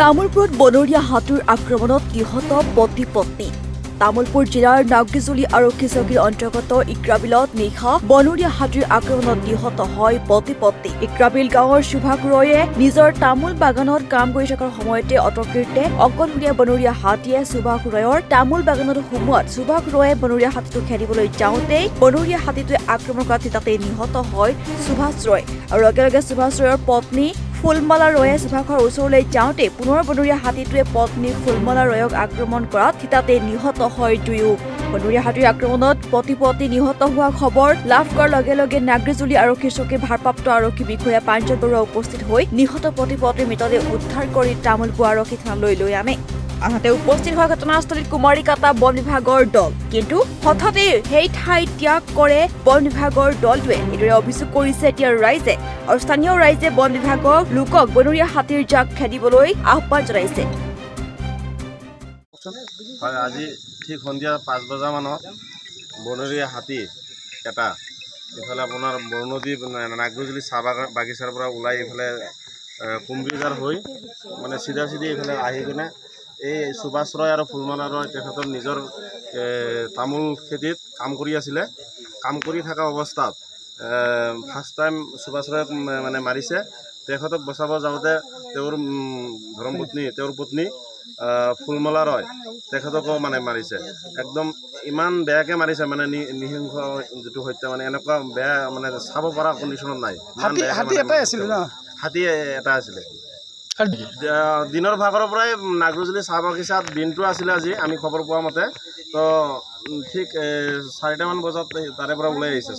তামুলপুৰত বনৰীয়া হাতীৰ আক্ৰমণত নিহত পতি পত্নী। তামুলপুৰ জিলাৰ নাগৰিজুলি আৰক্ষী চকীৰ অন্তৰ্গত ইক্ৰাবিলত নিশা বনৰীয়া হাতীৰ আক্ৰমণত নিহত হয় পতি পত্নী। ইক্ৰাবিল গাঁৱৰ সুভাষ ৰয়ে নিজৰ তামোল বাগানত কাম কৰি থকাৰ সময়তে অতৰ্কিতে অকলশৰীয়া বনৰীয়া হাতীয়ে সুভাষ ৰয়ৰ তামোল বাগানত সোমোৱাত সুভাষ ৰয়ে বনৰীয়া হাতীটো খেদিবলৈ যাওঁতেই বনৰীয়া হাতীটোৱে আক্ৰমণ কৰাত তাতে নিহত হয় সুভাষ ৰয় আৰু লগে লগে সুভাষ ৰয়ৰ পত্নী ফুলমালা ৰয়ে সুভাষৰ ওচৰলৈ যাওঁতে পুনৰ বনৰীয়া হাতীটোৱে পত্নী ফুলমালা ৰয়ক আক্ৰমণ কৰাত তাতে নিহত হয় দুয়ো। বনৰীয়া হাতীৰ আক্ৰমণত পতি পত্নী নিহত হোৱা খবৰ লাভ কৰাৰ লগে লগে নাগৰিজুলি আৰক্ষী চকীৰ ভাৰপ্ৰাপ্ত আৰক্ষী বিষয়া পাঞ্জল বৰুৱা উপস্থিত হৈ নিহত পতি পত্নীৰ মৃতদেহ উদ্ধাৰ কৰি তামুলপুৰ আৰক্ষী থানালৈ লৈ আনে। আনহাতে উপস্থিত হোৱা ঘটনাস্থলীত কুমাৰীকাটা বন বিভাগৰ দল, কিন্তু হঠাতে সেই ঠাই ত্যাগ কৰে বন বিভাগৰ দলটোৱে। এইদৰে অভিযোগ কৰিছে এতিয়া ৰাইজে আৰু স্থানীয় ৰাইজে বন বিভাগৰ লোকক বনৰীয়া হাতীৰ জাক খেদিবলৈ আহ্বান জনাইছে। আজি ঠিক সন্ধিয়া 5 বজা মানত বনৰীয়া হাতী এটা ইফালে আপোনাৰ বৰনদী নাগৰিজুলি চাহ বাগিচাৰ পৰা ওলাই ইফালে কুম্বিজাৰ হৈ মানে চিধা চিধি ইফালে আহি কিনে এই সুভাষ ৰয় আৰু ফুলমালা ৰয় তেখেতৰ নিজৰ তামোল খেতিত কাম কৰি আছিলে। কাম কৰি থকা অৱস্থাত ফাৰ্ষ্ট টাইম সুভাষ ৰয়ক মানে মাৰিছে। তেখেতক বচাব যাওঁতে তেওঁৰ ধৰ্মপত্নী তেওঁৰ পত্নী ফুলমালা ৰয় তেখেতকো মানে মাৰিছে। একদম ইমান বেয়াকৈ মাৰিছে মানে নিহিংস যিটো হত্যা মানে এনেকুৱা বেয়া মানে চাব পৰা কণ্ডিশ্যনত নাই। হাতী এটা আছিলে। দিনৰ ভাগৰ পৰাই নাগৰিজুলি চাহ বাগিচাত দিনটো আছিলে। আজি আমি খবৰ পোৱা মতে তো ঠিক 4টামান বজাত তাৰে পৰা ওলাই আহিছে।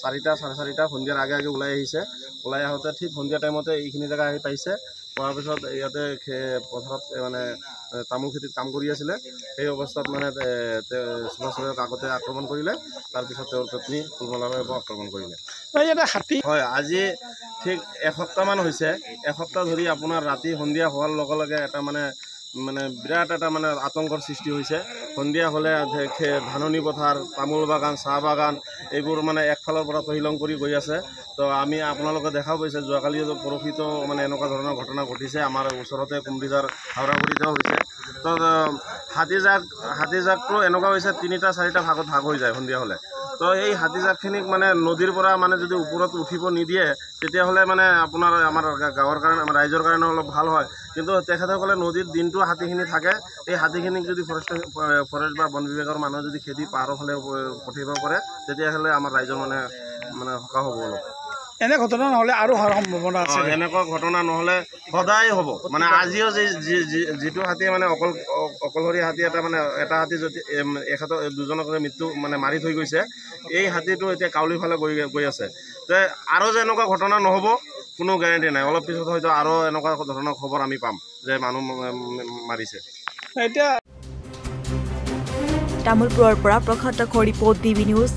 4টা 4:30 সন্ধিয়াৰ আগে আগে ওলাই আহিছে। ওলাই আহোঁতে ঠিক সন্ধিয়া টাইমতে এইখিনি জেগা আহি পাইছে। পোৱাৰ পিছত ইয়াতে পথাৰত মানে তামোল খেতিত কাম কৰি আছিলে। সেই অৱস্থাত মানে সুভাষ ৰয়ক আগতে আক্ৰমণ কৰিলে, তাৰপিছত তেওঁৰ পত্নী ফুলমালা ৰয়কো আক্ৰমণ কৰিলে। হয়, আজি ঠিক এসপ্তাহমান হৈছে। এসপ্তাহ ধৰি আপোনাৰ ৰাতি সন্ধিয়া হোৱাৰ লগে লগে এটা মানে বিৰাট এটা মানে আতংকৰ সৃষ্টি হৈছে। সন্ধিয়া হ'লে ধাননি পথাৰ, তামোল বাগান, চাহ বাগান এইবোৰ মানে একফালৰ পৰা তহিলং কৰি গৈ আছে। তো আমি আপোনালোকে দেখাও পাইছে যোৱাকালি পৰহিতো মানে এনেকুৱা ধৰণৰ ঘটনা ঘটিছে। আমাৰ ওচৰতে কুম্বিজাৰ হাওৰাগুৰিতেও হৈছে। তো হাতীজাকটো এনেকুৱা হৈছে 3টা 4টা ভাগত ভাগ হৈ যায় সন্ধিয়া হ'লে। তো এই হাতীজাকখিনিক মানে নদীৰ পৰা মানে যদি ওপৰত উঠিব নিদিয়ে তেতিয়াহ'লে মানে আপোনাৰ আমাৰ গাঁৱৰ কাৰণে ৰাইজৰ কাৰণে অলপ ভাল হয়। কিন্তু তেখেতসকলে নদীত দিনটো হাতীখিনি থাকে। এই হাতীখিনিক যদি ফৰেষ্ট বা বন বিভাগৰ মানুহে যদি খেদি পাহাৰৰ ফালে পঠিয়াব পাৰে তেতিয়াহ'লে আমাৰ ৰাইজৰ মানে সকাহ হ'ব। অলপ এনে ঘটনা নহ'লে আৰু হোৱাৰ সম্ভাৱনা আছে। এনেকুৱা ঘটনা নহ'লে সদায় হ'ব। মানে আজিও যিটো হাতীয়ে মানে অকলশৰীয়া হাতী এটা হাতী যদি দুজনক মৃত্যু মানে মাৰি থৈ গৈছে, এই হাতীটো এতিয়া কাউলীৰ ফালে গৈ আছে। তে আৰু যে এনেকুৱা ঘটনা নহ'ব কোনো গেৰেণ্টি নাই। অলপ পিছত হয়তো আৰু এনেকুৱা ধৰণৰ খবৰ আমি পাম যে মানুহ মাৰিছে। এতিয়া তামুলপুৰৰ পৰা প্ৰশান্ত ৰিপৰ্ট DB নিউজ।